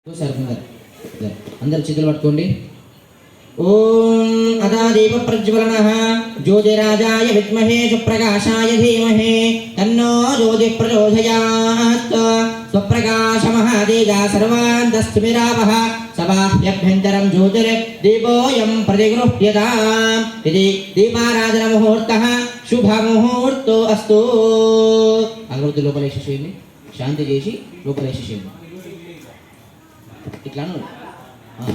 అందరు చేతులు పట్టుకోండి. ఓం అదాదీప ప్రజ్వలనః జ్యోతిరాజాయ విద్మహే సుప్రకాశాయ ధీమహి తన్నో జ్యోతి ప్రచోదయాత్. స్వప్రకాశమహాదేజా సర్వాంతస్థిమిరావః సబాహ్యభ్యంతరం జ్యోతిర్దీపోయం ప్రతిగృహ్యతాం. ఇది దీపారాధన ముహూర్తః శుభముహూర్తో అస్తు. అగరబత్తి లోపల వేసేసేయండి, శాంతి చేసి లోపల వేసేసేయండి. ఇట్లాను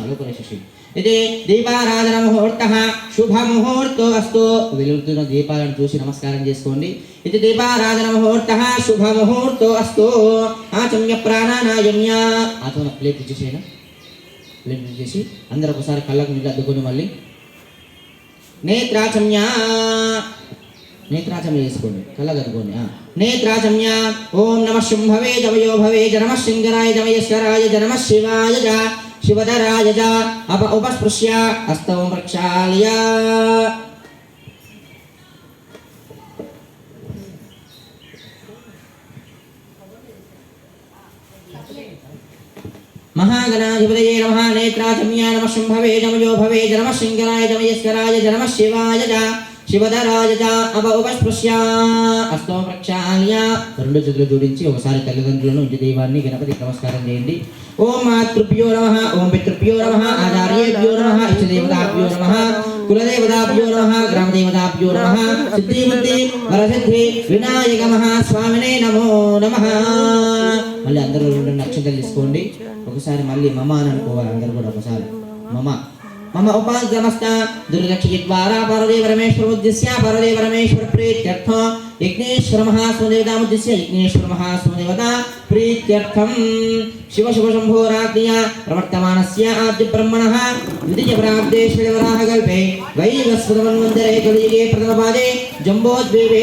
లోపల వేసేసేయండి. ఇది దీపారాధన ముహూర్తః శుభముహూర్తో అస్తు. వెలుగుతున్న దీపాలను చూసి నమస్కారం చేసుకోండి. ఇది దీపారాధన ముహూర్తః శుభముహూర్తో అస్తు. ఆచమ్య ప్రాణానాయమ్య. ఆచమన ప్లేట్ ఇచ్చేసేనా, ప్లేట్ ఇచ్చేసి అందరూ ఒకసారి కళ్ళకు నీళ్ళు అద్దుకొని మళ్ళీ నేత్రాచమ్య నేత్రాచమ్య చేసుకోండి, కళ్ళకు అద్దుకోండి. నేత్రాచమ్య. ఓం నమ శుంభవే జవయో భవే జనమ శృంగరాయ జమయేశ్వరాయ జనమ శివాయ జ శివధరాయ జ ఉపస్పృశ్య హస్తౌ ప్రక్షాళ్య. మహాగణాధిపతయే నమః. నేత్రాచమ్య నమ శుంభవే జమయో భవే జనమ శృంగరాయ జమయేశ్వరాయ జనమ శివాయ జ శివధరాయ జ ఉపస్పృశ్య హస్తౌ ప్రక్షాళ్య. రెండు చేతులు జోడించి ఒకసారి తల్లిదండ్రులను, ఇంటి దైవాన్ని, గణపతికి నమస్కారం చేయండి. ఓం మాతృభ్యో నమః, ఓం పితృభ్యో నమః, ఆచార్యేభ్యో నమః, ఇష్టదేవతాభ్యో నమః, కులదేవతాభ్యో నమః, గ్రామదేవతాభ్యో నమః. సిద్ధిబుద్ధి వరసిద్ధి వినాయక మహాస్వామినే నమో నమః. మళ్ళీ అందరూ రెండు అక్షంతలు తీసుకోండి. ఒకసారి మళ్ళీ మమ అని అనుకోవాలి అందరూ కూడా. ఒకసారి మమ మమ ఉపాద్రమస్త దుర్లక్ష్య ద్వారా పరదేవ పరమేశ్వర ఉద్దేశ్య పరదేవ పరమేశ్వర ప్రీత్యర్థం యజ్ఞేశ్వర మహాస్వదేవతాముద్దేశ్య యజ్ఞేశ్వర మహాస్వదేవత ప్రీత్యర్థం శివ శుభ శంభోరాజ్ఞయ ప్రవర్తమానస్య ఆద్య బ్రహ్మణః ద్వితీయ ప్రాగ్దేశ్వర వరాహ కల్పే వైవస్వతమన్వంతరే కలియుగే ప్రథమ పాదే జంబోద్వేవే